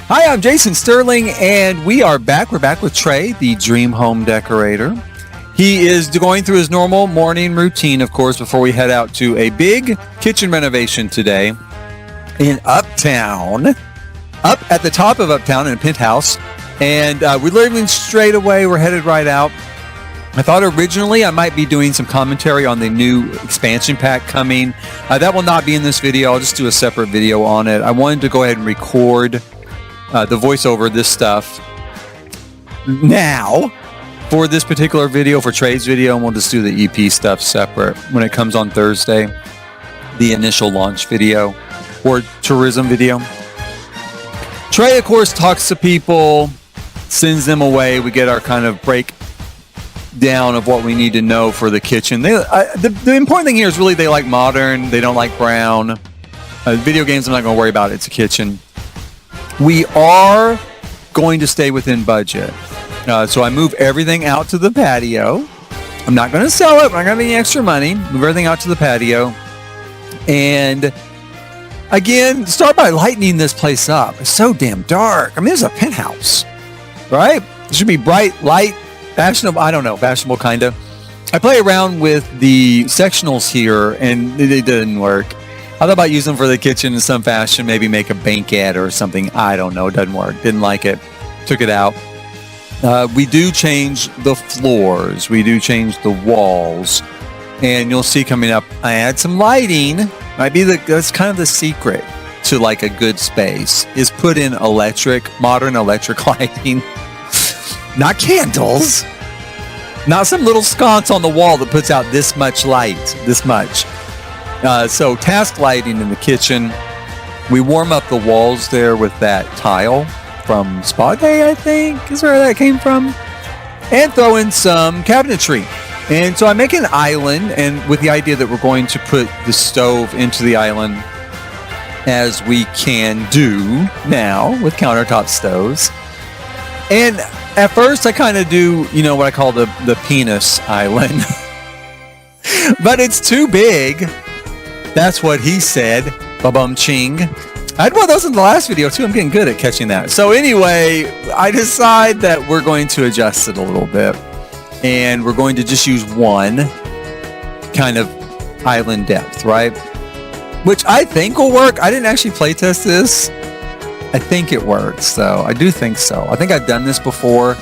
Hi, I'm Jason Sterling, and we are back. We're back with Trey, the dream home decorator. He is going through his normal morning routine, of course, before we head out to a big kitchen renovation today in Uptown, up at the top of Uptown in a penthouse. And we're leaving straight away. We're headed right out. I thought originally I might be doing some commentary on the new expansion pack coming. That will not be in this video. I'll just do a separate video on it. I wanted to go ahead and record the voiceover, this stuff now for this particular video, for Trey's video, and we'll just do the EP stuff separate when it comes on Thursday, the initial launch video or tourism video. Trey, of course, talks to people, sends them away. We get our kind of breakdown of what we need to know for the kitchen. The important thing here is really they like modern. They don't like brown. Video games, I'm not going to worry about. It's a kitchen. We are going to stay within budget. So I move everything out to the patio. I'm not going to sell it. I'm not going to have any extra money. Move everything out to the patio. And again, start by lightening this place up. It's so damn dark. I mean, it's a penthouse, right? It should be bright, light, fashionable. I don't know, fashionable kind of. I play around with the sectionals here, and it didn't work. I thought about using them for the kitchen in some fashion, maybe make a banquette or something. I don't know. It doesn't work. Didn't like it. Took it out. We do change the floors. We do change the walls. And you'll see coming up, I add some lighting. That's kind of the secret to like a good space, is put in modern electric lighting. Not candles. Not some little sconce on the wall that puts out this much light, this much. So task lighting in the kitchen. We warm up the walls there with that tile from Spa Day, I think, is where that came from. And throw in some cabinetry. And so I make an island, and with the idea that we're going to put the stove into the island, as we can do now with countertop stoves. And at first I kind of do, what I call the penis island. But it's too big. That's what he said. Ba-bum ching. I had one of those in the last video too. I'm getting good at catching that. So anyway, I decide that we're going to adjust it a little bit. And we're going to just use one kind of island depth, right? Which I think will work. I didn't actually play test this. I think it works, though. I do think so. I think I've done this before,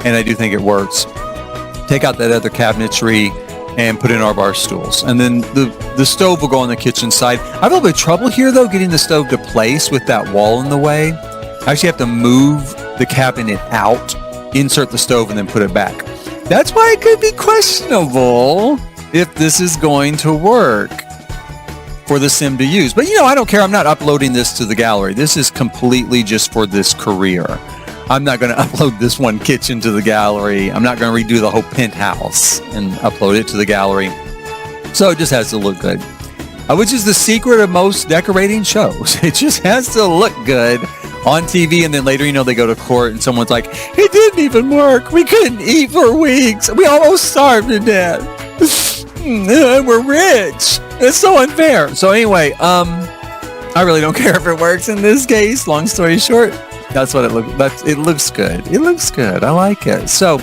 and I do think it works. Take out that other cabinetry and put in our bar stools. And then the stove will go on the kitchen side. I have a little bit of trouble here, though, getting the stove to place with that wall in the way. I actually have to move the cabinet out, insert the stove, and then put it back. That's why it could be questionable if this is going to work for the sim to use. But, I don't care. I'm not uploading this to the gallery. This is completely just for this career. I'm not going to upload this one kitchen to the gallery. I'm not going to redo the whole penthouse and upload it to the gallery. So it just has to look good, which is the secret of most decorating shows. It just has to look good on TV, and then later, they go to court and someone's like, it didn't even work. We couldn't eat for weeks. We almost starved to death. We're rich. It's so unfair. So anyway, I really don't care if it works in this case. Long story short, that's what it looks. It looks good. It looks good. I like it. So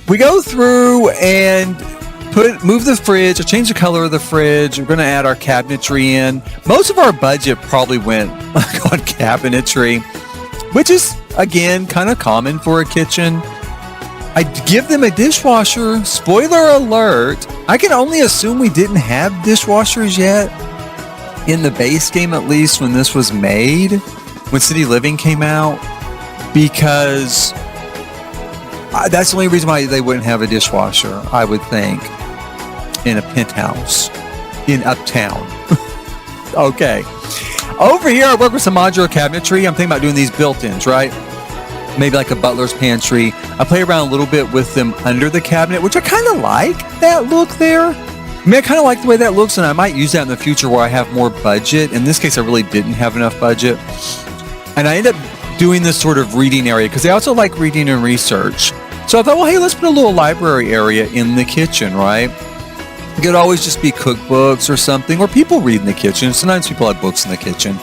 we go through and move the fridge. I change the color of the fridge. We're going to add our cabinetry in. Most of our budget probably went on cabinetry, which is, again, kind of common for a kitchen. I give them a dishwasher. Spoiler alert. I can only assume we didn't have dishwashers yet, in the base game at least, when this was made, when City Living came out, because that's the only reason why they wouldn't have a dishwasher, I would think, in a penthouse in Uptown. Okay. Over here, I work with some modular cabinetry. I'm thinking about doing these built-ins, right? Maybe like a butler's pantry. I play around a little bit with them under the cabinet, which I kind of like that look there. I mean, I kind of like the way that looks, and I might use that in the future where I have more budget. In this case, I really didn't have enough budget. And I ended up doing this sort of reading area because I also like reading and research. So I thought, well, hey, let's put a little library area in the kitchen, right? It could always just be cookbooks or something, or people read in the kitchen. Sometimes people have books in the kitchen.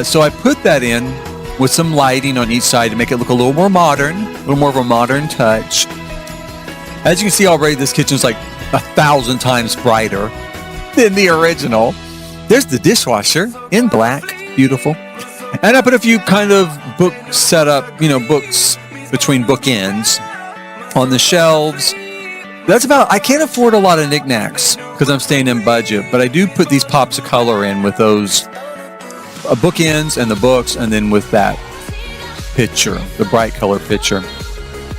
So I put that in. with some lighting on each side to make it look a little more modern, a little more of a modern touch. As you can see already, this kitchen's like 1,000 times brighter than the original. There's the dishwasher in black, beautiful. And I put a few kind of book setup, books between bookends on the shelves. That's about, I can't afford a lot of knickknacks because I'm staying in budget, but I do put these pops of color in with those bookends and the books, and then with that picture, the bright color picture.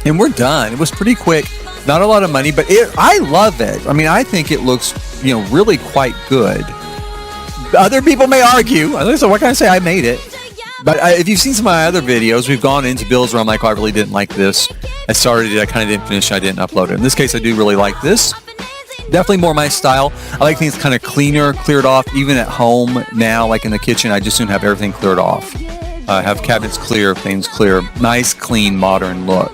And we're done. It was pretty quick. Not a lot of money, but I love it. I mean, I think it looks, really quite good. Other people may argue. So what can I say? I made it. But if you've seen some of my other videos, we've gone into builds where I'm like, oh, I really didn't like this. I started it, I kind of didn't finish it, I didn't upload it. In this case, I do really like this. Definitely more my style. I like things kind of cleaner, cleared off. Even at home now, like in the kitchen, I just soon have everything cleared off. Have cabinets clear, things clear. Nice, clean, modern look.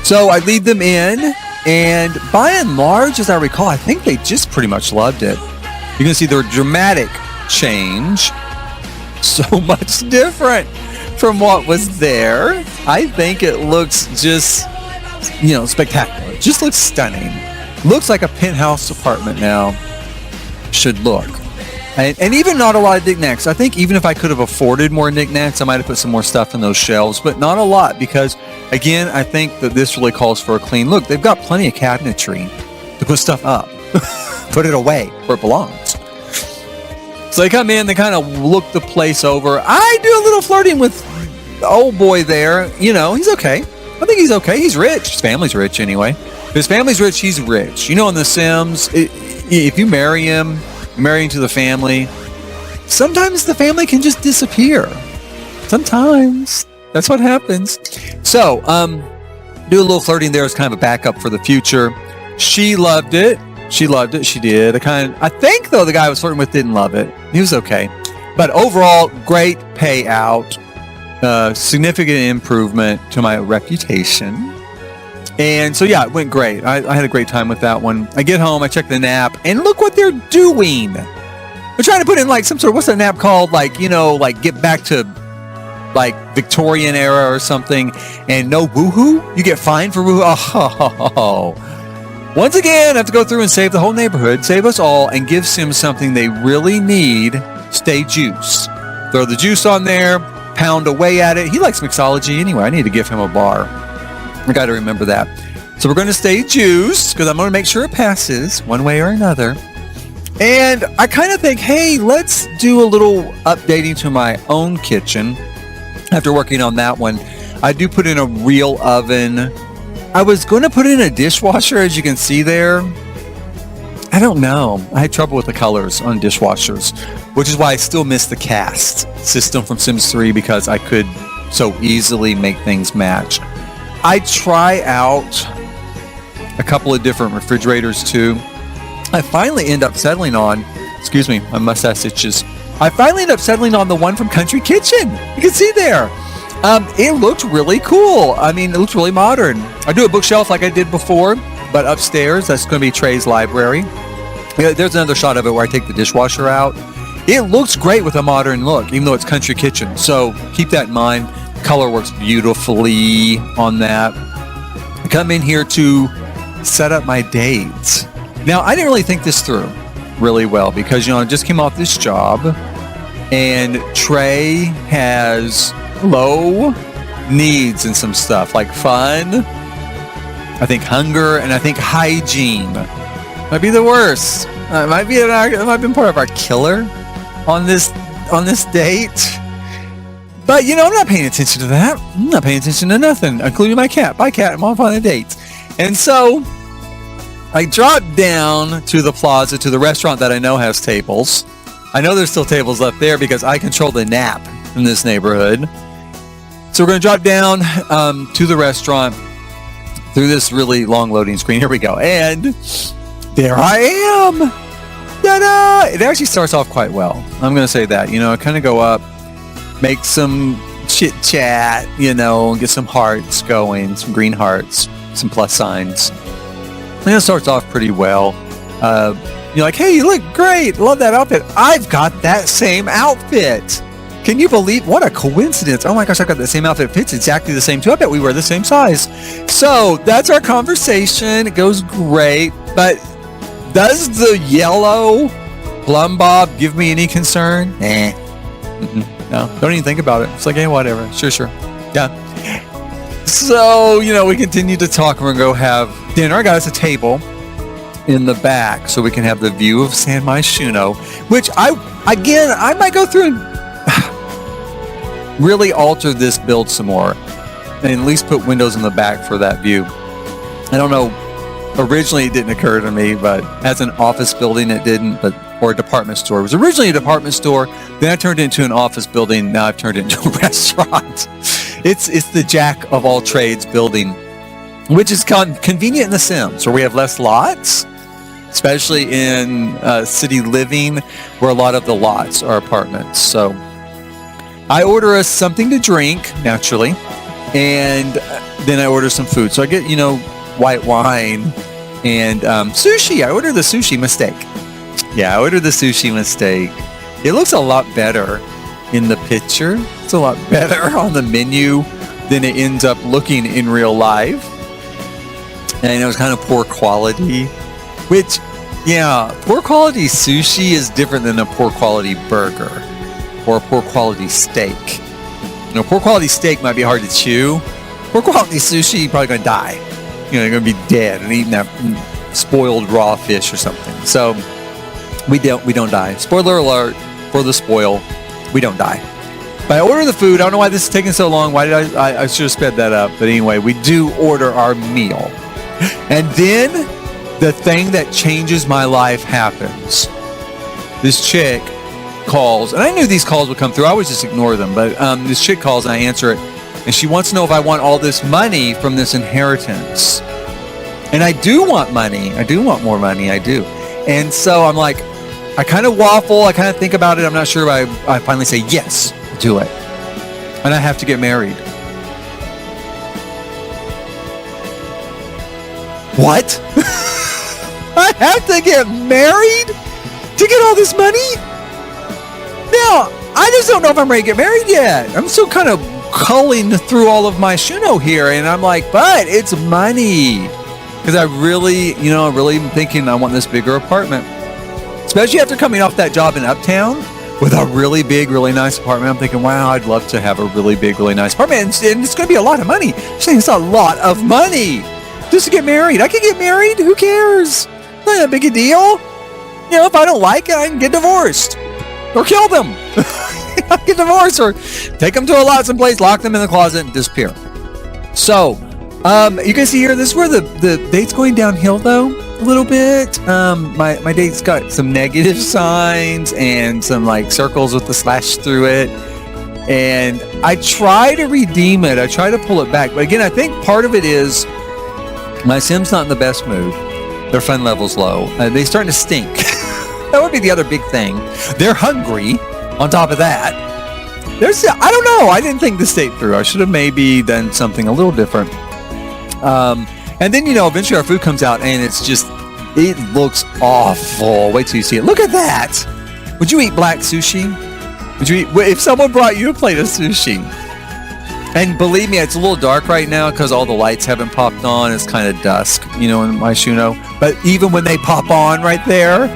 So I lead them in, and by and large, as I recall, I think they just pretty much loved it. You can see the dramatic change. So much different from what was there. I think it looks just, spectacular. It just looks stunning. Looks like a penthouse apartment now should look. And even not a lot of knickknacks. I think even if I could have afforded more knickknacks, I might have put some more stuff in those shelves, but not a lot because, again, I think that this really calls for a clean look. They've got plenty of cabinetry to put stuff up, put it away where it belongs. So they come in, they kind of look the place over. I do a little flirting with the old boy there. He's okay. I think he's okay. He's rich. His family's rich anyway. If his family's rich, he's rich. In The Sims, if you marry him, marry into the family, sometimes the family can just disappear. Sometimes. That's what happens. So, do a little flirting there as kind of a backup for the future. She loved it. She loved it. She did. I think, though, the guy I was flirting with didn't love it. He was okay. But overall, great payout. Significant improvement to my reputation. And so, yeah, it went great. I had a great time with that one. I get home, I check the nap, and look what they're doing. They're trying to put in like some sort of, what's that nap called? Like get back to like Victorian era or something. And no woohoo? You get fined for woohoo? Oh. Once again, I have to go through and save the whole neighborhood, save us all, and give Sims something they really need. Stay juice. Throw the juice on there, pound away at it. He likes mixology anyway. I need to give him a bar. I got to remember that. So we're going to stay juice because I'm going to make sure it passes one way or another. And I kind of think, hey, let's do a little updating to my own kitchen. After working on that one, I do put in a real oven. I was going to put in a dishwasher, as you can see there. I don't know. I had trouble with the colors on dishwashers, which is why I still miss the cast system from Sims 3 because I could so easily make things match. I try out a couple of different refrigerators too. I finally end up settling on, excuse me, my mustache itches. I finally end up settling on the one from Country Kitchen. You can see there. It looked really cool. I mean, it looks really modern. I do a bookshelf like I did before, but upstairs, that's going to be Trey's library. There's another shot of it where I take the dishwasher out. It looks great with a modern look, even though it's Country Kitchen. So keep that in mind. Color works beautifully on that. I come in here to set up my dates. Now, I didn't really think this through really well because, I just came off this job and Trey has low needs and some stuff like fun, I think hunger, and I think hygiene might be the worst. It might be part of our killer on this date. But I'm not paying attention to that. I'm not paying attention to nothing, including my cat. Bye, cat. I'm off on a date. And so I dropped down to the plaza, to the restaurant that I know has tables. I know there's still tables up there because I control the nap in this neighborhood. So we're going to drop down to the restaurant through this really long loading screen. Here we go. And there I am. Ta-da! It actually starts off quite well. I'm going to say that. I kind of go up, make some chit chat, get some hearts going, some green hearts, some plus signs. And it starts off pretty well. You're like, hey, you look great. Love that outfit. I've got that same outfit. Can you believe what a coincidence? Oh my gosh, I got the same outfit. It fits exactly the same too. I bet we wear the same size. So that's our conversation. It goes great. But does the yellow plumb bob give me any concern? No, don't even think about it. It's like, hey, whatever. Sure. Yeah. So, we continue to talk. We're going to go have dinner. I got us a table in the back so we can have the view of San Myshuno, which I might go through and really alter this build some more and at least put windows in the back for that view. I don't know. Originally, it didn't occur to me, but as an office building, it didn't, or a department store. It was originally a department store. Then I turned it into an office building. Now I've turned it into a restaurant. It's the jack of all trades building, which is convenient in The Sims, where we have less lots, especially in city living, where a lot of the lots are apartments. So I order us something to drink, naturally, and then I order some food. So I get, white wine and sushi. I ordered the sushi mistake. Yeah, I ordered the sushi mistake. It looks a lot better in the picture. It's a lot better on the menu than it ends up looking in real life. And it was kind of poor quality, which, poor quality sushi is different than a poor quality burger or a poor quality steak. Poor quality steak might be hard to chew. Poor quality sushi, you're probably going to die. You're going to be dead and eating that spoiled raw fish or something. So we don't die. Spoiler alert for the spoil. We don't die. But I order the food. I don't know why this is taking so long. Why did I should have sped that up. But anyway, we do order our meal. And then the thing that changes my life happens. This chick calls, and I knew these calls would come through. I always just ignore them. But this chick calls and I answer it. And she wants to know if I want all this money from this inheritance. And I do want money. I do want more money. I do. And so I'm like, I kind of waffle. I kind of think about it. I'm not sure if I finally say, yes, do it. And I have to get married. What? I have to get married to get all this money? Now, I just don't know if I'm ready to get married yet. I'm still kind of culling through all of my Shuno here, and I'm like, but it's money. Because I really, really am thinking I want this bigger apartment. Especially after coming off that job in Uptown with a really big, really nice apartment. I'm thinking, wow, I'd love to have a really big, really nice apartment. And it's going to be a lot of money. I'm saying it's a lot of money just to get married. I can get married. Who cares? Not that big a deal. If I don't like it, I can get divorced. Or kill them. Get divorced or take them to a lot someplace, lock them in the closet, and disappear. So, you can see here, this is where the date's going downhill, though, a little bit. My date's got some negative signs and some, circles with the slash through it. And I try to redeem it. I try to pull it back. But again, I think part of it is my Sim's not in the best mood. Their fun level's low. They're starting to stink. That would be the other big thing. They're hungry. On top of that, I don't know. I didn't think this date through. I should have maybe done something a little different. And then, eventually our food comes out and it looks awful. Wait till you see it. Look at that. Would you eat black sushi? Would you eat, if someone brought you a plate of sushi? And believe me, it's a little dark right now because all the lights haven't popped on. It's kind of dusk, in my Shuno. But even when they pop on right there,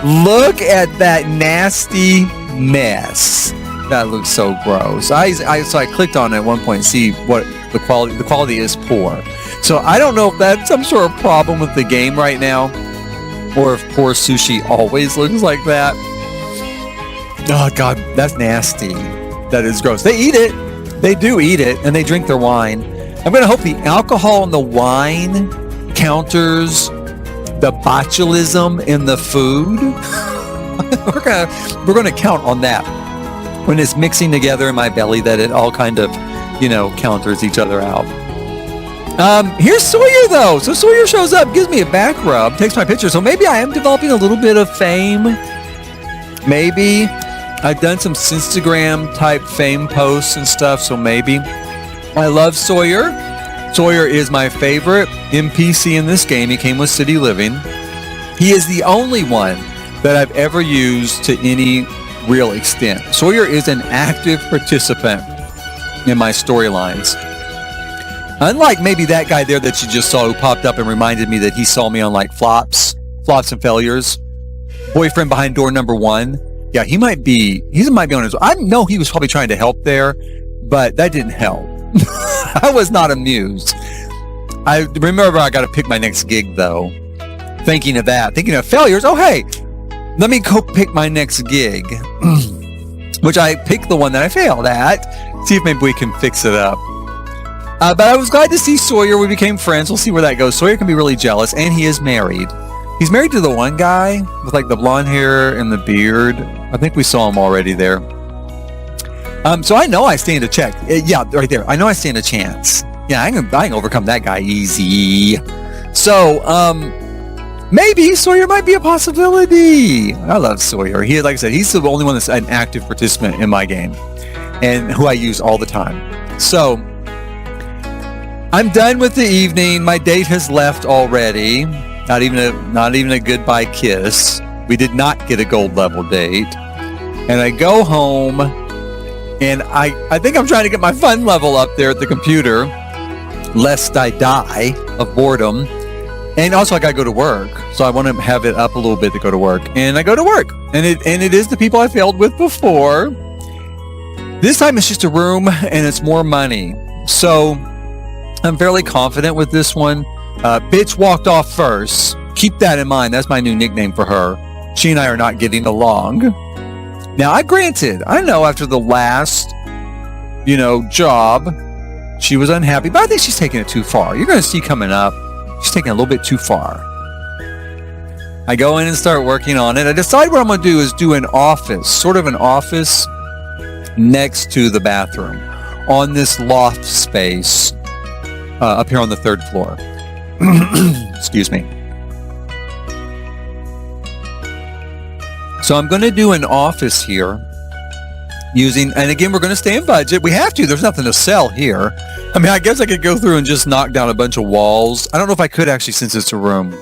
look at that nasty mess. That looks so gross. So I clicked on it at one point to see what the quality is poor. So I don't know if that's some sort of problem with the game right now, or if poor sushi always looks like that. Oh God, that's nasty. That is gross. They eat it. They do eat it, and they drink their wine. I'm going to hope the alcohol in the wine counters the botulism in the food. we're gonna count on that when it's mixing together in my belly, that it all kind of counters each other out. Here's Sawyer though. So Sawyer shows up, gives me a back rub, takes my picture. So maybe I am developing a little bit of fame. Maybe I've done some Instagram type fame posts and stuff. So maybe I love Sawyer. Sawyer is my favorite NPC in this game. He came with City Living. He is the only one that I've ever used to any real extent. Sawyer is an active participant in my storylines. Unlike maybe that guy there that you just saw who popped up and reminded me that he saw me on like flops and failures. Boyfriend behind door number 1. Yeah, he might be on his, I know he was probably trying to help there, but that didn't help. I was not amused. I remember I got to pick my next gig though. Thinking of failures. Oh, hey, let me go pick my next gig, which I picked the one that I failed at. See if maybe we can fix it up. But I was glad to see Sawyer. We became friends. We'll see where that goes. Sawyer can be really jealous, and he is married. He's married to the one guy with like the blonde hair and the beard. I think we saw him already there. So I know I stand a check. Yeah, right there. I know I stand a chance. Yeah, I can overcome that guy easy. So, maybe Sawyer might be a possibility. I love Sawyer. Like I said, he's the only one that's an active participant in my game and who I use all the time. So, I'm done with the evening. My date has left already. Not even a goodbye kiss. We did not get a gold level date. And I go home, and I think I'm trying to get my fun level up there at the computer, lest I die of boredom. And also I gotta go to work, so I want to have it up a little bit to go to work. And I go to work, and it is the people I failed with before. This time it's just a room, and it's more money. So I'm fairly confident with this one. Bitch walked off first. Keep that in mind. That's my new nickname for her. She and I are not getting along. Now, I know after the last, job, she was unhappy, but I think she's taking it too far. You're going to see coming up, she's taking it a little bit too far. I go in and start working on it. I decide what I'm going to do is do an office, sort of an office next to the bathroom on this loft space up here on the 3rd floor. Excuse me. So I'm going to do an office here and again, we're going to stay in budget. We have to. There's nothing to sell here. I mean, I guess I could go through and just knock down a bunch of walls. I don't know if I could actually, since it's a room.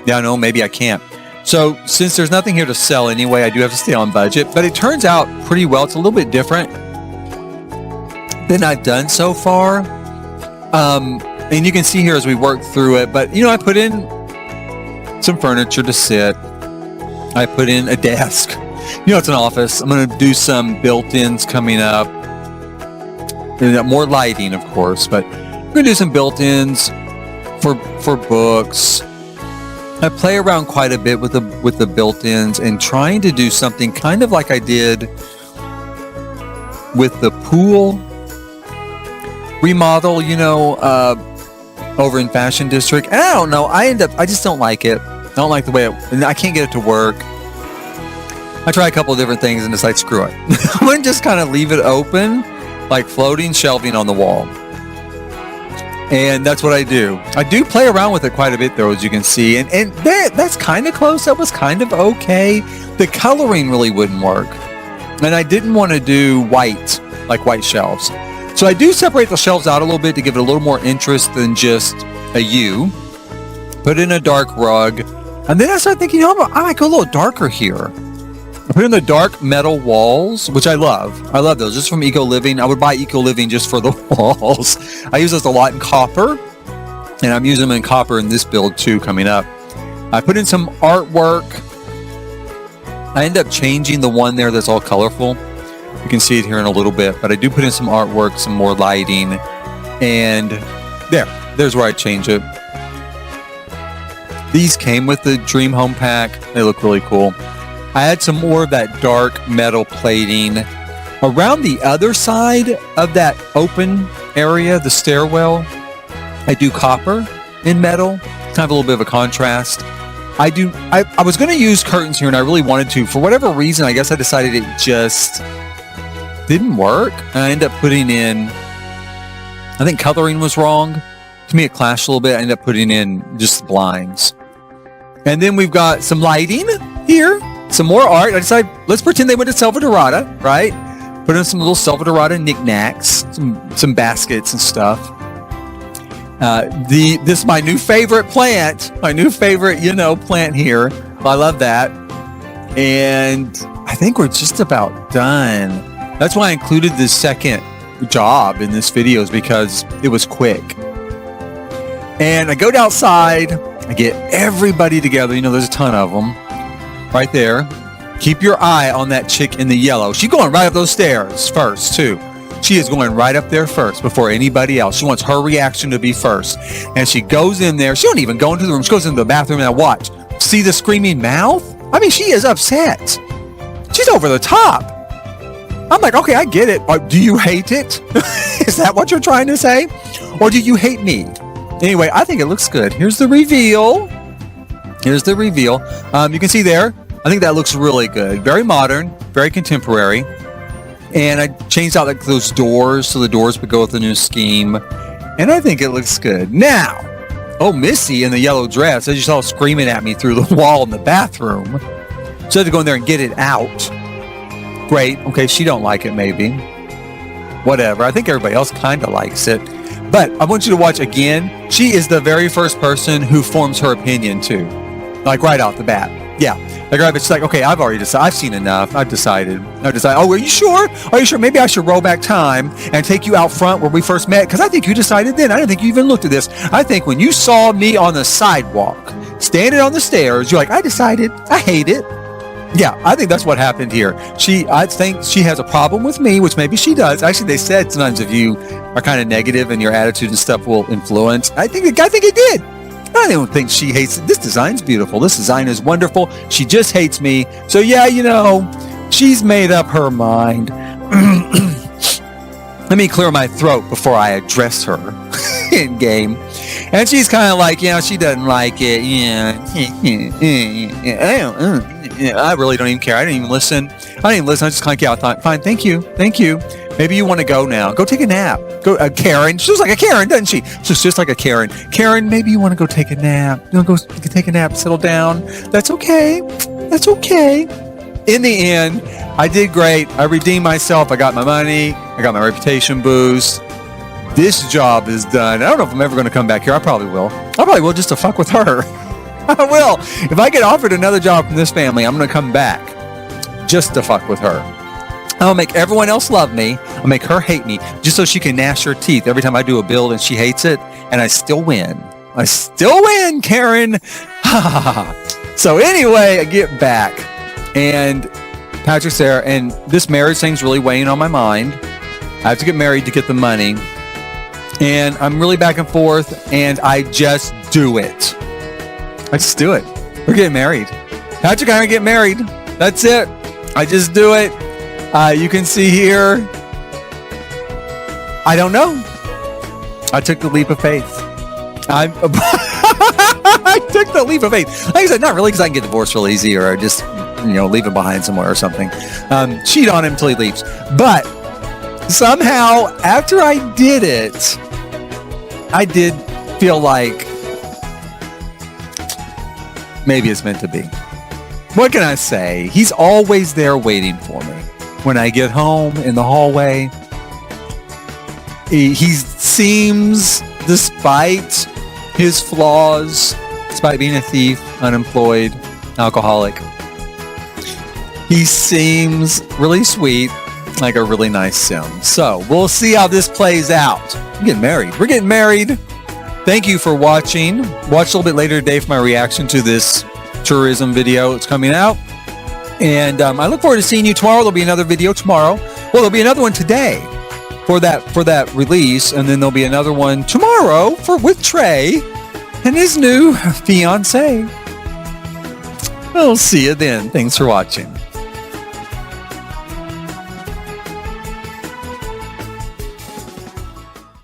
Yeah, no, maybe I can't. So since there's nothing here to sell anyway, I do have to stay on budget, but it turns out pretty well. It's a little bit different than I've done so far. And you can see here as we work through it, but I put in some furniture to sit. I put in a desk. It's an office. I'm going to do some built-ins coming up. And more lighting, of course, but I'm going to do some built-ins for books. I play around quite a bit with the built-ins and trying to do something kind of like I did with the pool remodel, over in Fashion District. And I don't know. I just don't like it. I don't like the way I can't get it to work. I try a couple of different things and decide, screw it. I'm going to just kind of leave it open, like floating shelving on the wall. And that's what I do. I do play around with it quite a bit, though, as you can see. And that's kind of close. That was kind of okay. The coloring really wouldn't work. And I didn't want to do white, like white shelves. So I do separate the shelves out a little bit to give it a little more interest than just a U. Put in a dark rug. And then I started thinking, I might go a little darker here. I put in the dark metal walls, which I love. I love those. Just from Eco Living. I would buy Eco Living just for the walls. I use those a lot in copper. And I'm using them in copper in this build too coming up. I put in some artwork. I end up changing the one there that's all colorful. You can see it here in a little bit. But I do put in some artwork, some more lighting. And there's where I change it. These came with the Dream Home Pack. They look really cool. I had some more of that dark metal plating. Around the other side of that open area, the stairwell, I do copper in metal. Kind of a little bit of a contrast. I was going to use curtains here, and I really wanted to. For whatever reason, I guess I decided it just didn't work. And I ended up putting in, I think coloring was wrong. To me, it clashed a little bit. I ended up putting in just blinds. And then we've got some lighting here. Some more art. I decided, let's pretend they went to Salvadorada, right? Put in some little Salvadorada knickknacks, some baskets and stuff. This is my new favorite plant. My new favorite, plant here. I love that. And I think we're just about done. That's why I included this second job in this video, is because it was quick. And I go outside, I get everybody together. You know, there's a ton of them right there. Keep your eye on that chick in the yellow. She's going right up those stairs first, too. She is going right up there first before anybody else. She wants her reaction to be first. And she goes in there. She don't even go into the room. She goes into the bathroom, and I watch. See the screaming mouth? I mean, she is upset. She's over the top. I'm like, okay, I get it. Do you hate it? Is that what you're trying to say? Or do you hate me? Anyway, I think it looks good. Here's the reveal. Here's the reveal. You can see there. I think that looks really good. Very modern, very contemporary. And I changed out like those doors so the doors would go with the new scheme. And I think it looks good. Now, oh, Missy in the yellow dress, as you saw, screaming at me through the wall in the bathroom. So I had to go in there and get it out. Great. Okay, she don't like it maybe. Whatever. I think everybody else kind of likes it. But I want you to watch again. She is the very first person who forms her opinion too. Like right off the bat. Yeah. Like, she's like, okay, I've already decided. I've seen enough. I've decided. Oh, are you sure? Are you sure? Maybe I should roll back time and take you out front where we first met. Because I think you decided then. I didn't think you even looked at this. I think when you saw me on the sidewalk, standing on the stairs, you're like, I decided. I hate it. Yeah, I think that's what happened here. I think she has a problem with me, which maybe she does. Actually, they said sometimes if you are kind of negative and your attitude and stuff will influence. I think it did. I don't think she hates it. This design's beautiful. This design is wonderful. She just hates me. So yeah, you know, she's made up her mind. Let me clear my throat before I address her in game. And she's kind of like, yeah, she doesn't like it. Yeah. I really don't even care. I didn't even listen. I just kind of, yeah, I thought, fine, thank you. Maybe you want to go now. Go take a nap. Go, Karen. She looks like a Karen, doesn't she? She's just like a Karen. Karen, maybe you want to go take a nap. You want to go take a nap, settle down. That's okay. In the end, I did great. I redeemed myself. I got my money. I got my reputation boost. This job is done. I don't know if I'm ever going to come back here. I probably will just to fuck with her. I will. If I get offered another job from this family, I'm going to come back just to fuck with her. I'll make everyone else love me. I'll make her hate me just so she can gnash her teeth every time I do a build and she hates it. And I still win. Karen. So anyway, I get back and Patrick's there. And this marriage thing's really weighing on my mind. I have to get married to get the money. And I'm really back and forth. And I just do it. We're getting married. Patrick and I are getting married. That's it. I just do it. You can see here. I don't know. I took the leap of faith. I took the leap of faith. Like I said, not really, because I can get divorced real easy, or just, leave him behind somewhere or something. Cheat on him until he leaves. But somehow, after I did it, I did feel like maybe it's meant to be. What can I say? He's always there waiting for me. When I get home in the hallway, he seems, despite his flaws, despite being a thief, unemployed, alcoholic, he seems really sweet, like a really nice sim. So we'll see how this plays out. We're getting married. Thank you for watching. Watch a little bit later today for my reaction to this tourism video. It's coming out. And I look forward to seeing you tomorrow. There'll be another video tomorrow. Well, there'll be another one today for that release. And then there'll be another one tomorrow with Trey and his new fiance. We'll see you then. Thanks for watching.